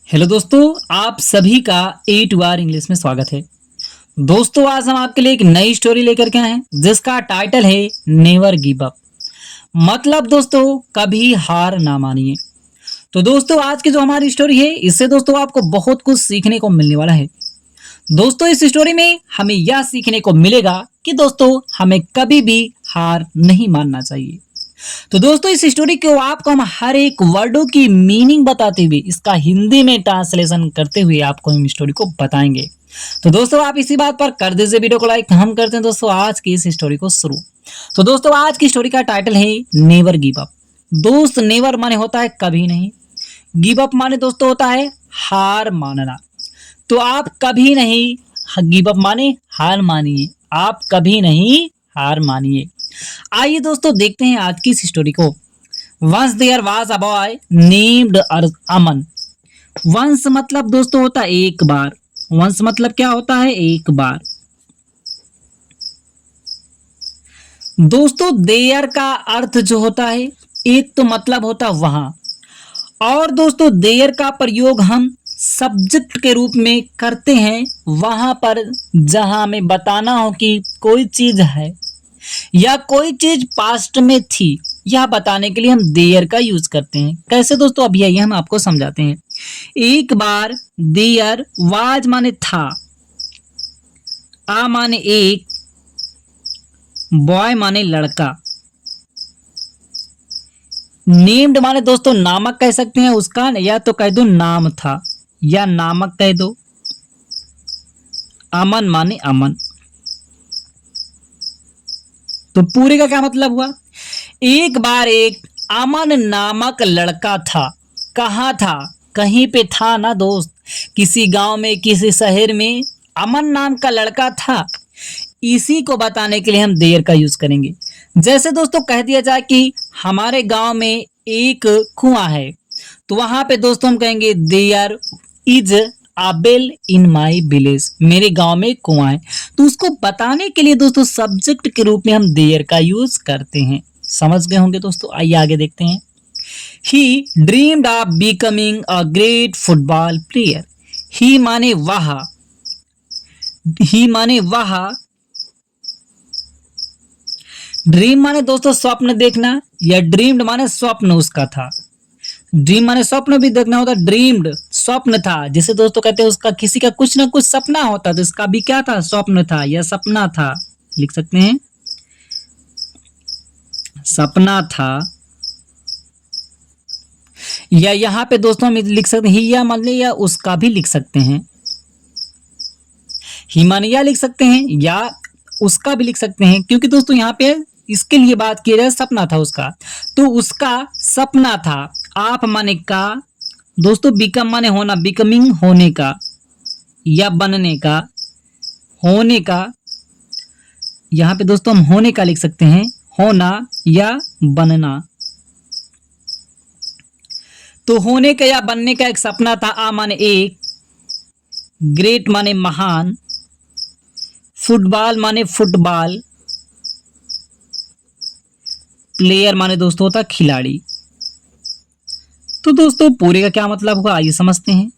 Hello दोस्तों, आप सभी का ए टू आर इंग्लिश में स्वागत है। दोस्तों, आज हम आपके लिए एक नई स्टोरी लेकर के आए हैं जिसका टाइटल है नेवर गिव अप। मतलब दोस्तों, कभी हार ना मानिए। तो दोस्तों, आज की जो हमारी स्टोरी है इससे दोस्तों आपको बहुत कुछ सीखने को मिलने वाला है। दोस्तों, इस स्टोरी में हमें यह सीखने को मिलेगा कि दोस्तों हमें कभी भी हार नहीं मानना चाहिए। तो दोस्तों, इस स्टोरी को आपको हम हर एक वर्डों की मीनिंग बताते हुए इसका हिंदी में ट्रांसलेशन करते हुए आपको हम स्टोरी को बताएंगे। तो दोस्तों, आप इसी बात पर कर दीजिए वीडियो को लाइक। हम करते हैं दोस्तों आज की इस स्टोरी को शुरू। तो दोस्तों, आज की स्टोरी का टाइटल है नेवर गिव अप। दोस्त, नेवर माने होता है कभी नहीं, गिव अप माने दोस्तों होता है हार मानना। तो आप कभी नहीं गिव अप माने हार मानिए, आप कभी नहीं हार मानिए। आइए दोस्तों देखते हैं आज की इस स्टोरी को। Once there was a boy named Aman. Once मतलब दोस्तों होता है एक बार। वंस मतलब क्या होता है? एक बार। दोस्तों, देयर का अर्थ जो होता है, एक तो मतलब होता वहां, और दोस्तों देयर का प्रयोग हम सब्जेक्ट के रूप में करते हैं वहां पर जहां हमें बताना हो कि कोई चीज है या कोई चीज पास्ट में थी, यह बताने के लिए हम देयर का यूज करते हैं। कैसे दोस्तों, अभी आइए हम आपको समझाते हैं। एक बार, देयर, वाज माने था, आ माने एक, बॉय माने लड़का, नेम्ड माने दोस्तों नामक कह सकते हैं उसका, या तो कह दो नाम था या नामक कह दो। अमन माने अमन। तो पूरे का क्या मतलब हुआ? एक बार एक अमन नामक लड़का था। कहाँ था? कहीं पे था ना दोस्त, किसी गांव में, किसी शहर में अमन नाम का लड़का था। इसी को बताने के लिए हम देयर का यूज करेंगे। जैसे दोस्तों कह दिया जाए कि हमारे गांव में एक कुआं है, तो वहां पे दोस्तों हम कहेंगे there is a well in my village. मेरे गांव में कुआं है। तो उसको बताने के लिए दोस्तों सब्जेक्ट के रूप में हम देयर का यूज करते हैं। समझ गए होंगे दोस्तों। आइए आगे देखते हैं। He dreamed of becoming a great football player. He माने वह, ही माने वह, ड्रीम माने दोस्तों स्वप्न देखना, या ड्रीम्ड माने स्वप्न उसका था। ड्रीम माने स्वप्न भी देखना होता, ड्रीम्ड स्वप्न था। जैसे दोस्तों कहते हैं उसका किसी का कुछ ना कुछ सपना होता, तो इसका भी क्या था? स्वप्न था या सपना था। लिख सकते हैं सपना था। या यहाँ पे दोस्तों हम लिख सकते हैं ही, या मान या उसका भी लिख सकते हैं। ही माने या लिख सकते हैं या उसका भी लिख सकते हैं, क्योंकि दोस्तों यहाँ पे इसके लिए बात की जाए सपना था उसका, तो उसका सपना था। आप माने का, दोस्तों बिकम माने होना, बिकमिंग होने का या बनने का, होने का। यहाँ पे दोस्तों हम होने का लिख सकते हैं, होना या बनना। तो होने का या बनने का एक सपना था। आ माने एक, ग्रेट माने महान, फुटबॉल माने फुटबॉल, प्लेयर माने दोस्तों होता खिलाड़ी। तो दोस्तों पूरे का क्या मतलब हुआ, आइए समझते हैं।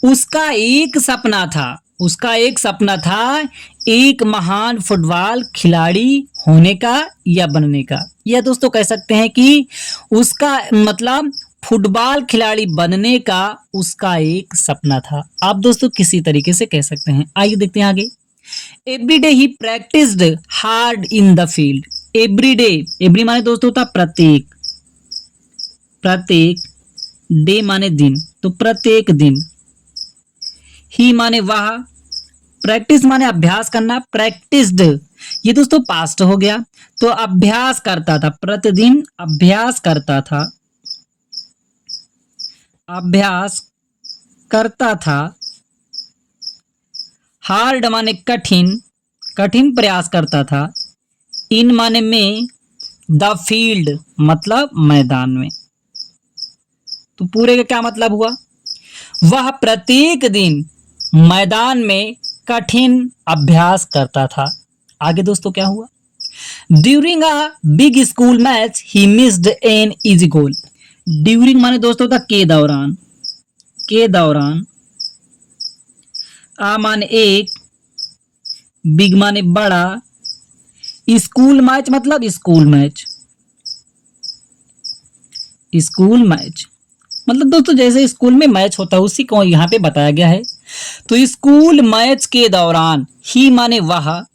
उसका एक सपना था, उसका एक सपना था एक महान फुटबॉल खिलाड़ी होने का या बनने का। या दोस्तों कह सकते हैं कि उसका मतलब फुटबॉल खिलाड़ी बनने का उसका एक सपना था। आप दोस्तों किसी तरीके से कह सकते हैं। आइए देखते हैं आगे। Every day he practised hard in the field. Every day, every माने दोस्तों होता प्रत्येक, प्रत्येक, डे माने दिन, तो प्रत्येक दिन। ही माने वह, प्रैक्टिस माने अभ्यास करना, प्रैक्टिस्ड ये दोस्तों पास्ट हो गया, तो अभ्यास करता था, प्रतिदिन अभ्यास करता था, अभ्यास करता था। हार्ड माने कठिन, कठिन प्रयास करता था। इन माने में, द फील्ड मतलब मैदान में। तो पूरे का क्या मतलब हुआ? वह प्रत्येक दिन मैदान में कठिन अभ्यास करता था। आगे दोस्तों क्या हुआ? During a big school match he missed an easy goal. During माने दोस्तों था के दौरान, के दौरान, आ माने एक, बिग माने बड़ा, स्कूल मैच मतलब स्कूल मैच, स्कूल मैच मतलब दोस्तों जैसे स्कूल में मैच होता है उसी को यहाँ पे बताया गया है। तो स्कूल मैच के दौरान, ही माने वह,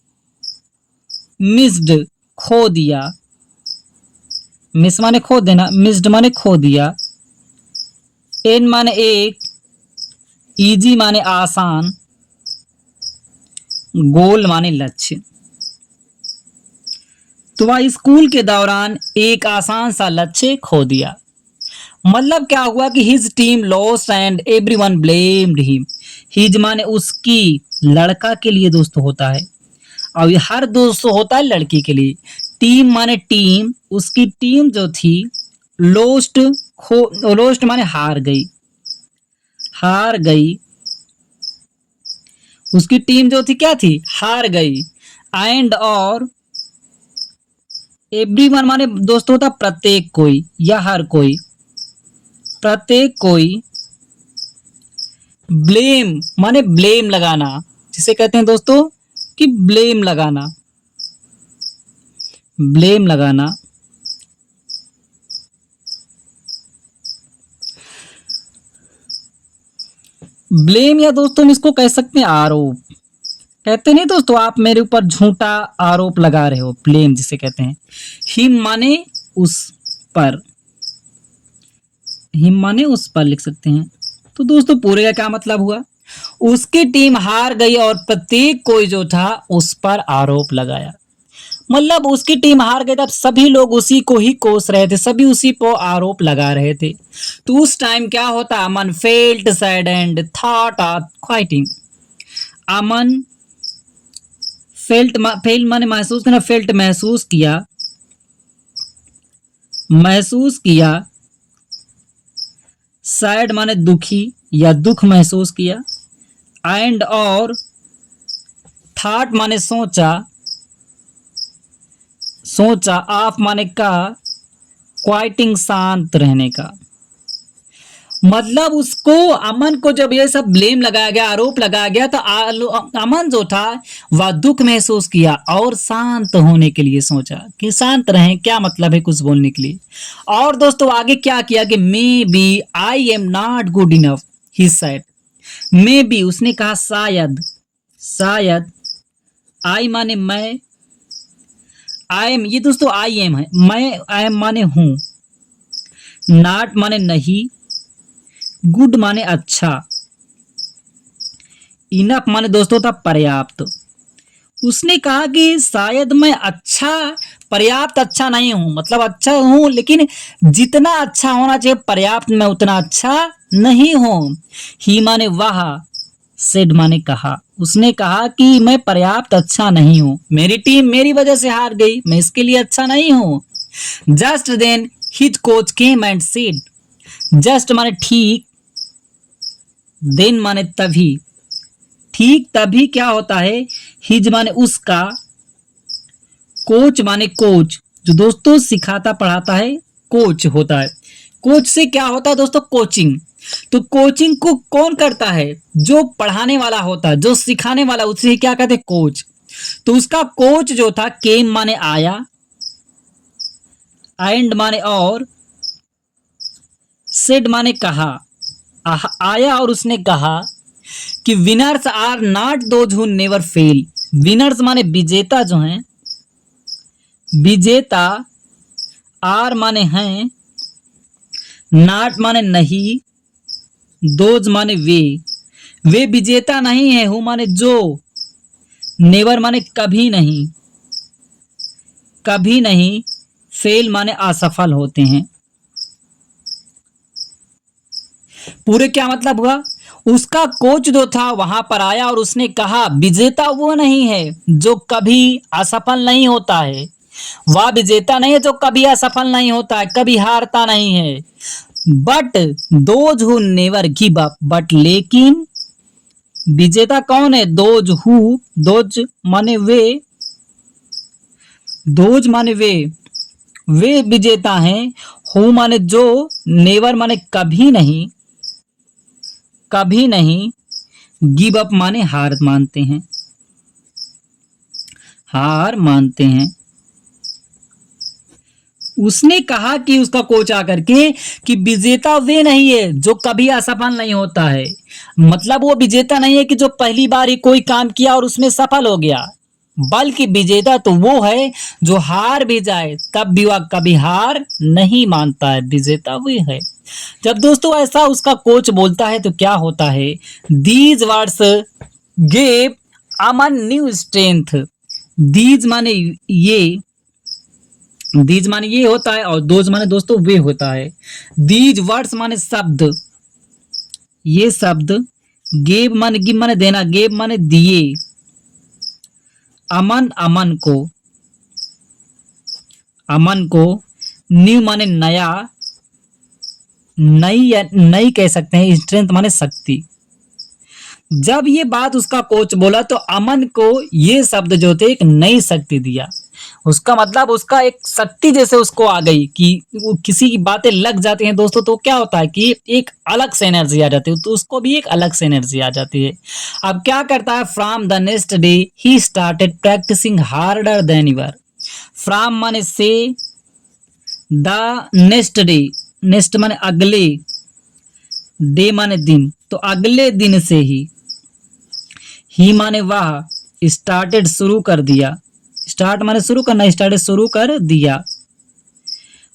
मिस्ड खो दिया, मिस माने खो देना, मिस्ड माने खो दिया, एन माने एक, इजी माने आसान, गोल माने लक्ष्य। तो वह स्कूल के दौरान एक आसान सा लक्ष्य खो दिया। मतलब क्या हुआ कि his team lost and everyone blamed him. His माने उसकी, लड़का के लिए दोस्तों होता है, और हर दोस्तों होता है लड़की के लिए। टीम माने टीम, उसकी टीम जो थी, लोस्ट लोस्ट माने हार गई, हार गई, उसकी टीम जो थी क्या थी, हार गई। एंड और एवरीवन माने दोस्तों होता प्रत्येक कोई या हर कोई, प्रत्येक कोई, ब्लेम माने ब्लेम लगाना, जिसे कहते हैं दोस्तों कि ब्लेम लगाना, ब्लेम लगाना। ब्लेम या दोस्तों हम इसको कह सकते हैं आरोप, कहते नहीं दोस्तों आप मेरे ऊपर झूठा आरोप लगा रहे हो, ब्लेम जिसे कहते हैं। हिम माने उस पर, हिम माने उस पर लिख सकते हैं। तो दोस्तों पूरे का क्या मतलब हुआ, उसकी टीम हार गई और प्रत्येक कोई जो था उस पर आरोप लगाया। मतलब उसकी टीम हार गई, तब सभी लोग उसी को ही कोस रहे थे, सभी उसी पर आरोप लगा रहे थे। तो उस टाइम क्या होता, Aman felt sad and thought of quitting. Aman felt माने महसूस करना, फेल्ट महसूस किया, महसूस किया, सैड माने दुखी या दुख महसूस किया, एंड और थॉट माने सोचा, सोचा, ऑफ माने का, क्वाइटिंग शांत रहने का। मतलब उसको, अमन को जब ये सब ब्लेम लगाया गया, आरोप लगाया गया, तो अमन जो था वह दुख महसूस किया और शांत होने के लिए सोचा कि शांत रहें, क्या मतलब है कुछ बोलने के लिए। और दोस्तों आगे क्या किया कि maybe I am not good enough, he said. Maybe उसने कहा शायद, शायद, आई माने मैं, आई एम ये दोस्तों आई एम है, मैं आई एम माने हूं, नॉट माने नहीं, गुड माने अच्छा, इनफ माने दोस्तों था पर्याप्त। उसने कहा कि शायद मैं अच्छा, पर्याप्त अच्छा नहीं हूं, मतलब अच्छा हूं लेकिन जितना अच्छा होना चाहिए पर्याप्त मैं उतना अच्छा नहीं हूं। ही माने वह, सेड माने कहा, उसने कहा कि मैं पर्याप्त अच्छा नहीं हूं, मेरी टीम मेरी वजह से हार गई, मैं इसके लिए अच्छा नहीं हूं। Just then his coach came and said, just माने ठीक, देन माने तभी, ठीक तभी क्या होता है, हिज माने उसका, कोच माने कोच, जो दोस्तों सिखाता पढ़ाता है कोच होता है। कोच से क्या होता है दोस्तों, कोचिंग। तो कोचिंग को कौन करता है, जो पढ़ाने वाला होता है, जो सिखाने वाला, उसे क्या कहते हैं, कोच। तो उसका कोच जो था, केम माने आया, एंड माने और, सेड माने कहा, आया और उसने कहा कि winners are not those who never fail. Winners माने विजेता जो हैं, विजेता, आर माने हैं, नॉट माने नहीं, दोज माने वे विजेता नहीं है, हु माने जो, नेवर माने कभी नहीं, कभी नहीं, फेल माने असफल होते हैं। पूरे क्या मतलब हुआ, उसका कोच जो था वहां पर आया और उसने कहा विजेता वो नहीं है जो कभी असफल नहीं होता है, वह विजेता नहीं है जो कभी असफल नहीं होता है, कभी हारता नहीं है। But those who never give up, but लेकिन विजेता कौन है, दोज हु, दोज माने वे, दोज माने वे विजेता हैं, हु माने जो, नेवर माने कभी नहीं, कभी नहीं गिव अप माने हार मानते हैं, हार मानते हैं। उसने कहा कि उसका कोच आकर के कि विजेता वे नहीं है जो कभी असफल नहीं होता है। मतलब वो विजेता नहीं है कि जो पहली बार ही कोई काम किया और उसमें सफल हो गया, बल्कि विजेता तो वो है जो हार भी जाए तब भी वह कभी हार नहीं मानता है, विजेता वही है। जब दोस्तों ऐसा उसका कोच बोलता है तो क्या होता है, these words gave Aman new strength. These माने ये, दीज माने ये होता है और दोज माने दोस्तों वे होता है। दीज वर्ड्स माने शब्द, ये शब्द, गेव माने गिव माने देना, गेव माने दिए, अमन अमन को, अमन को, न्यू माने नया, नई या नई कह सकते हैं, स्ट्रेंथ माने शक्ति। जब ये बात उसका कोच बोला तो अमन को ये शब्द जो थे एक नई शक्ति दिया। उसका मतलब उसका एक शक्ति जैसे उसको आ गई कि वो किसी की बातें लग जाती हैं दोस्तों तो क्या होता है कि एक अलग से एनर्जी आ जाती है, तो उसको भी एक अलग से एनर्जी आ जाती है। अब क्या करता है, from the next day he started practising harder than ever. From माने से, द नेक्स्ट डे, नेक्स्ट माने अगले, डे माने दिन, तो अगले दिन से ही माने वह, स्टार्टेड शुरू कर दिया, स्टार्ट माने शुरू करना, स्टार्टेड शुरू कर दिया।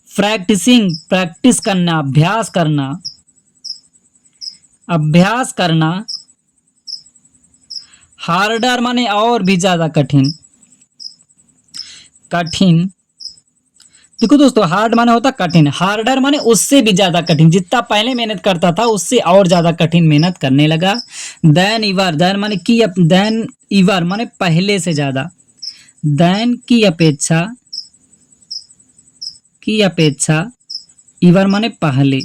प्रैक्टिसिंग प्रैक्टिस करना, अभ्यास करना, अभ्यास करना। हार्डर माने और भी ज्यादा कठिन, कठिन। देखो दोस्तों हार्ड माने होता कठिन, हार्डर माने उससे भी ज्यादा कठिन, जितना पहले मेहनत करता था उससे और ज्यादा कठिन मेहनत करने लगा। देन इवर, देन माने की, देन इवर माने पहले से ज्यादा, देन की अपेक्षा, की अपेक्षा, इवर माने पहले,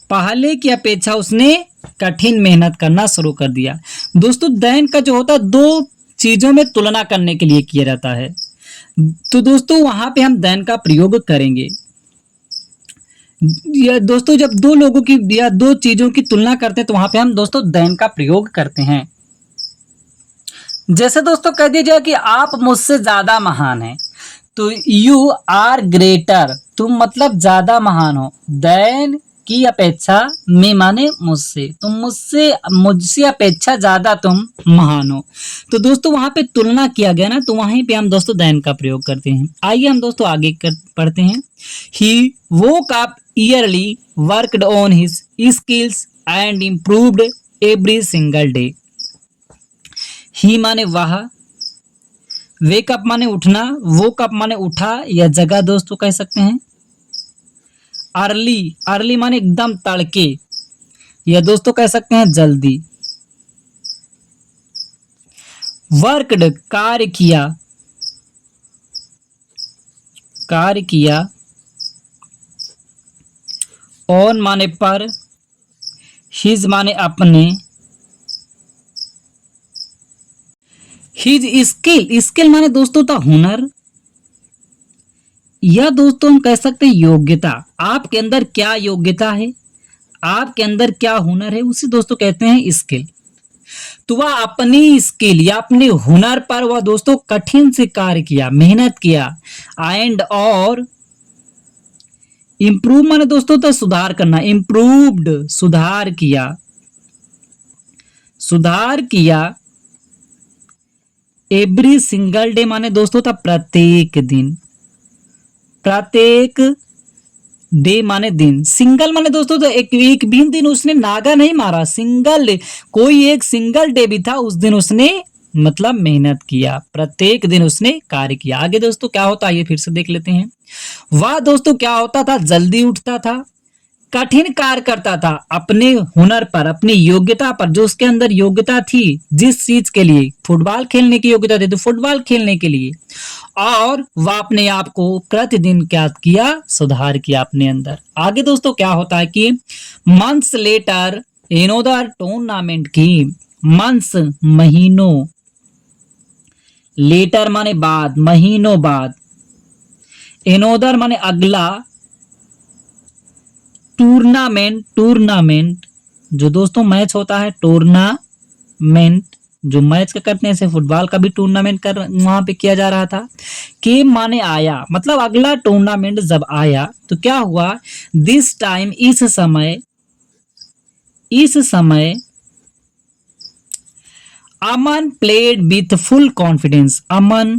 पहले की अपेक्षा उसने कठिन मेहनत करना शुरू कर दिया। दोस्तों देन का जो होता है दो चीजों में तुलना करने के लिए किया जाता है, तो दोस्तों वहां पे हम देन का प्रयोग करेंगे। या दोस्तों जब दो लोगों की या दो चीजों की तुलना करते हैं तो वहां पे हम दोस्तों देन का प्रयोग करते हैं। जैसे दोस्तों कह दीजिए कि आप मुझसे ज्यादा महान हैं, तो यू आर ग्रेटर, तुम मतलब ज्यादा महान हो, देन की अपेक्षा, में माने मुझसे, तुम मुझसे, मुझसे अपेक्षा ज्यादा तुम महान हो। तो दोस्तों वहां पे तुलना किया गया ना, तो वहीं पे हम दोस्तों देन का प्रयोग करते हैं। आइए हम दोस्तों आगे पढ़ते हैं। He woke up early, worked on his skills and improved every single day. He माने वह, वेक अप माने उठना, वोक अप माने उठा या जगह दोस्तों कह सकते हैं। अर्ली, अर्ली माने एकदम तड़के या दोस्तों कह सकते हैं जल्दी। वर्कड कार्य किया, कार्य किया। ऑन माने पर, हिज माने अपने, हिज स्किल, स्किल माने दोस्तों था हुनर, या दोस्तों हम कह सकते हैं योग्यता। आपके अंदर क्या योग्यता है, आपके अंदर क्या हुनर है, उसी दोस्तों कहते हैं स्किल। तो वह अपनी स्किल या अपने हुनर पर वह दोस्तों कठिन से कार्य किया, मेहनत किया। एंड और इंप्रूव माने दोस्तों तो सुधार करना, इंप्रूव्ड सुधार किया, सुधार किया। एवरी सिंगल डे माने दोस्तों था प्रत्येक दिन, प्रत्येक डे माने दिन, सिंगल माने दोस्तों तो एक भी दिन उसने नागा नहीं मारा, सिंगल डे, कोई एक सिंगल डे भी था उस दिन उसने मतलब मेहनत किया, प्रत्येक दिन उसने कार्य किया। आगे दोस्तों क्या होता है ये फिर से देख लेते हैं। वह दोस्तों क्या होता था, जल्दी उठता था, कठिन कार्य करता था अपने हुनर पर, अपनी योग्यता पर, जो उसके अंदर योग्यता थी जिस चीज के लिए, फुटबॉल खेलने की योग्यता थी तो फुटबॉल खेलने के लिए, और वह अपने आप को प्रतिदिन क्या किया, सुधार किया अपने अंदर। आगे दोस्तों क्या होता है कि मंथ्स लेटर एनोदर टूर्नामेंट की, मंथ्स महीनों, लेटर माने बाद, महीनों बाद, एनोदर माने अगला, टूर्नामेंट, टूर्नामेंट जो दोस्तों मैच होता है टूर्नामेंट, जो मैच का करते हैं, जैसे फुटबॉल का भी टूर्नामेंट कर वहां पे किया जा रहा था। केम माने आया, मतलब अगला टूर्नामेंट जब आया तो क्या हुआ, दिस टाइम, इस समय Aman played with full confidence. Aman,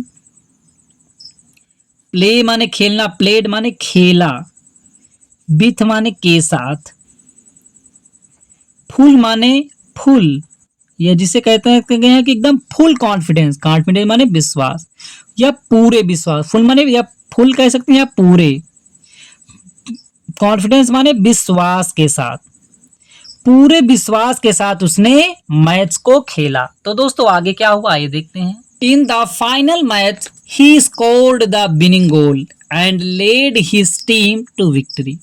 play माने खेलना, प्लेड माने खेला, विथ माने के साथ, फुल माने फुल, या जिसे कहते हैं कि एकदम फुल कॉन्फिडेंस, कॉन्फिडेंस माने विश्वास या पूरे विश्वास, फुल माने या फुल कह सकते हैं या पूरे, कॉन्फिडेंस माने विश्वास के साथ, पूरे विश्वास के साथ उसने मैच को खेला। तो दोस्तों आगे क्या हुआ ये देखते हैं। In the final match he scored the winning goal and led his team to victory.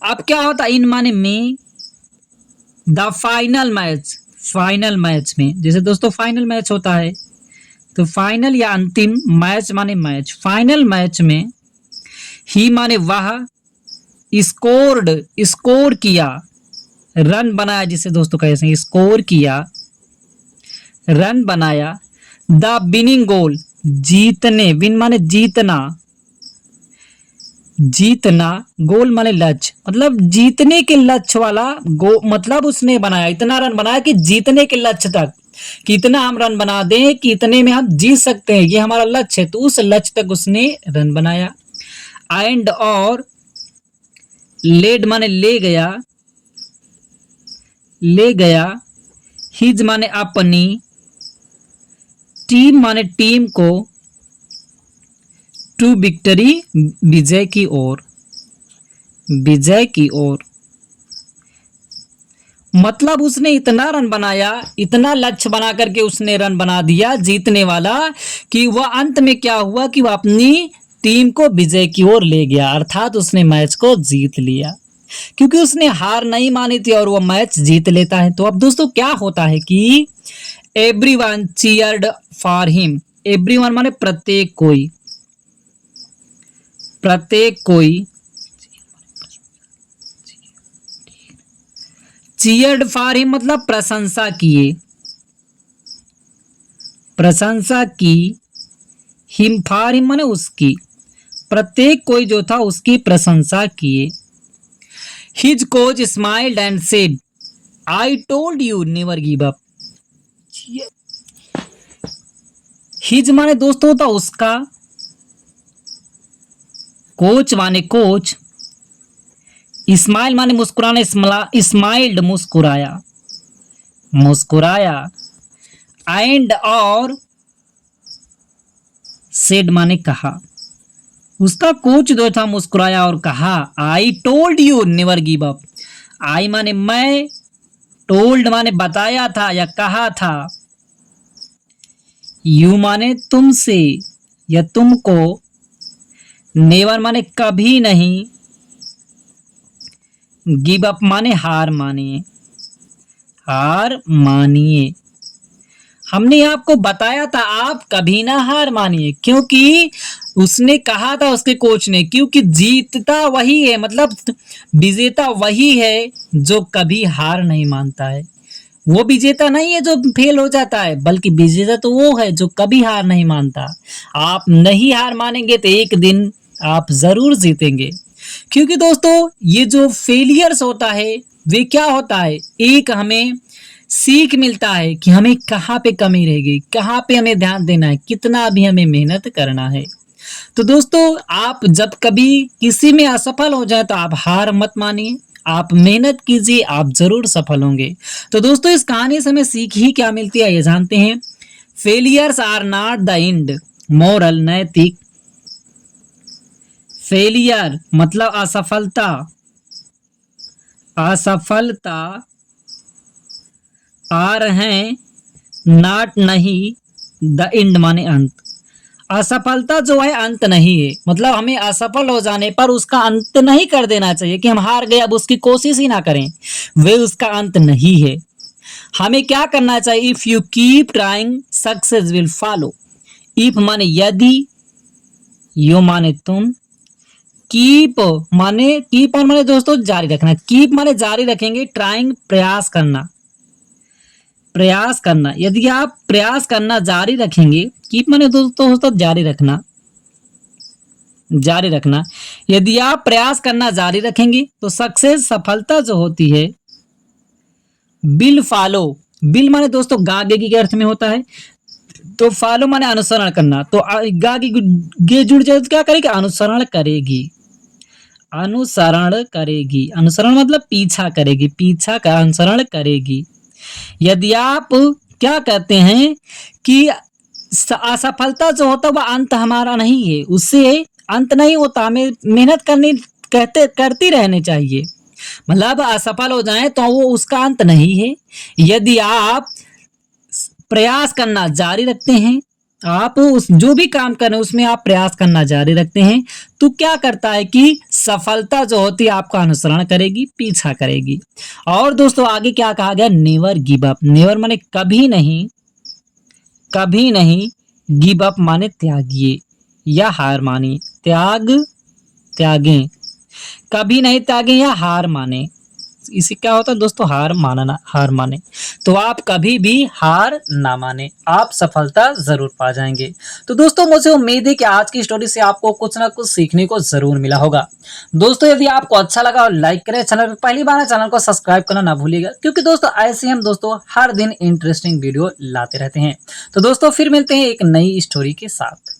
अब क्या होता, इन माने में, the final match, final match में, जैसे दोस्तों फाइनल मैच होता है तो फाइनल या अंतिम, मैच माने मैच, फाइनल मैच में, ही माने वह, स्कोर्ड, स्कोर किया, रन बनाया, जिसे दोस्तों कहते हैं स्कोर किया, रन बनाया, द विनिंग गोल, जीतने, विन माने जीतना, जीतना, गोल माने लक्ष्य, मतलब जीतने के लक्ष्य वाला मतलब उसने बनाया, इतना रन बनाया कि जीतने के लक्ष्य तक, कितना हम रन बना दें कि इतने में हम जीत सकते हैं, ये हमारा लक्ष्य है, तो उस लक्ष्य तक उसने रन बनाया। एंड और लेड माने ले गया, ले गया, हिज माने अपनी, टीम माने टीम को, टू विक्ट्री, विजय की ओर, विजय की ओर, मतलब उसने इतना रन बनाया, इतना लक्ष्य बना करके उसने रन बना दिया जीतने वाला, कि वह अंत में क्या हुआ कि वह अपनी टीम को विजय की ओर ले गया, अर्थात उसने मैच को जीत लिया, क्योंकि उसने हार नहीं मानी थी और वह मैच जीत लेता है। तो अब दोस्तों क्या होता है कि everyone cheered for him, everyone माने प्रत्येक कोई, प्रत्येक कोई, चीयर्ड फॉर हिम मतलब प्रशंसा किए, प्रशंसा की, हिम फॉर हिम माने उसकी, प्रत्येक कोई जो था उसकी प्रशंसा किए। His coach smiled and said, I told you never give up. His माने दोस्तों होता उसका, कोच माने कोच, स्माइल माने मुस्कुराना, स्माइल्ड मुस्कुराया, मुस्कुराया, एंड और सेड माने कहा, उसका कोच जो था मुस्कुराया और कहा, I told you never give up. I माने मैं, टोल्ड माने बताया था या कहा था, यू माने तुमसे या तुमको, नेवर माने कभी नहीं, गिव अप माने हार मानिए, हार मानिए। हमने आपको बताया था आप कभी ना हार मानिए, क्योंकि उसने कहा था उसके कोच ने, क्योंकि जीतता वही है, मतलब विजेता वही है जो कभी हार नहीं मानता है। वो विजेता नहीं है जो फेल हो जाता है, बल्कि विजेता तो वो है जो कभी हार नहीं मानता। आप नहीं हार मानेंगे तो एक दिन आप जरूर जीतेंगे, क्योंकि दोस्तों ये जो फेलियर्स होता है वे क्या होता है, एक हमें सीख मिलता है कि हमें कहाँ पे कमी रहेगी, कहाँ पे हमें ध्यान देना है, कितना भी हमें मेहनत करना है। तो दोस्तों आप जब कभी किसी में असफल हो जाए तो आप हार मत मानिए, आप मेहनत कीजिए, आप जरूर सफल होंगे। तो दोस्तों इस कहानी से हमें सीख ही क्या मिलती है ये जानते हैं। Failures are not the end, moral नैतिक, फेलियर मतलब असफलता, असफलता, आर हैं नॉट नहीं, द एंड माने अंत, असफलता जो है अंत नहीं है, मतलब हमें असफल हो जाने पर उसका अंत नहीं कर देना चाहिए कि हम हार गए अब उसकी कोशिश ही ना करें, वे उसका अंत नहीं है। हमें क्या करना चाहिए, if you keep trying success will follow. If माने यदि, यू माने तुम, कीप माने दोस्तों जारी रखना, कीप माने जारी रखेंगे, ट्राइंग प्रयास करना, प्रयास करना। यदि आप प्रयास करना जारी रखेंगे, कीप माने दोस्तों जारी रखना, जारी रखना। यदि आप प्रयास करना जारी रखेंगे तो सक्सेस सफलता जो होती है, बिल फॉलो, बिल माने दोस्तों गागे के अर्थ में होता है, तो फॉलो माने अनुसरण करना, तो गागे गे जुड़ जाए तो क्या करेगी, अनुसरण करेगी, अनुसरण करेगी, अनुसरण मतलब पीछा करेगी, पीछा का अनुसरण करेगी। यदि आप क्या कहते हैं कि असफलता जो होता है वह अंत हमारा नहीं है, उससे अंत नहीं होता, हमें मेहनत करनी करती रहनी चाहिए, मतलब असफल हो जाएं तो वो उसका अंत नहीं है। यदि आप प्रयास करना जारी रखते हैं, आप उस जो भी काम कर रहे हैं उसमें आप प्रयास करना जारी रखते हैं, तो क्या करता है कि सफलता जो होती है आपका अनुसरण करेगी, पीछा करेगी। और दोस्तों आगे क्या कहा गया, नेवर गिव अप, नेवर माने कभी नहीं, कभी नहीं, गिव अप माने त्यागिए या हार मानिए, त्यागें, कभी नहीं त्यागें या हार माने, इसे क्या होता है दोस्तों, हार मानना, हार माने, तो आप कभी भी हार ना माने, आप सफलता जरूर पा जाएंगे। तो दोस्तों मुझे उम्मीद है कि आज की स्टोरी से आपको कुछ ना कुछ सीखने को जरूर मिला होगा। दोस्तों यदि आपको अच्छा लगा और लाइक करें, चैनल पर पहली बार चैनल को सब्सक्राइब करना ना भूलिएगा, क्योंकि दोस्तों ऐसे हम दोस्तों हर दिन इंटरेस्टिंग वीडियो लाते रहते हैं। तो दोस्तों फिर मिलते हैं एक नई स्टोरी के साथ।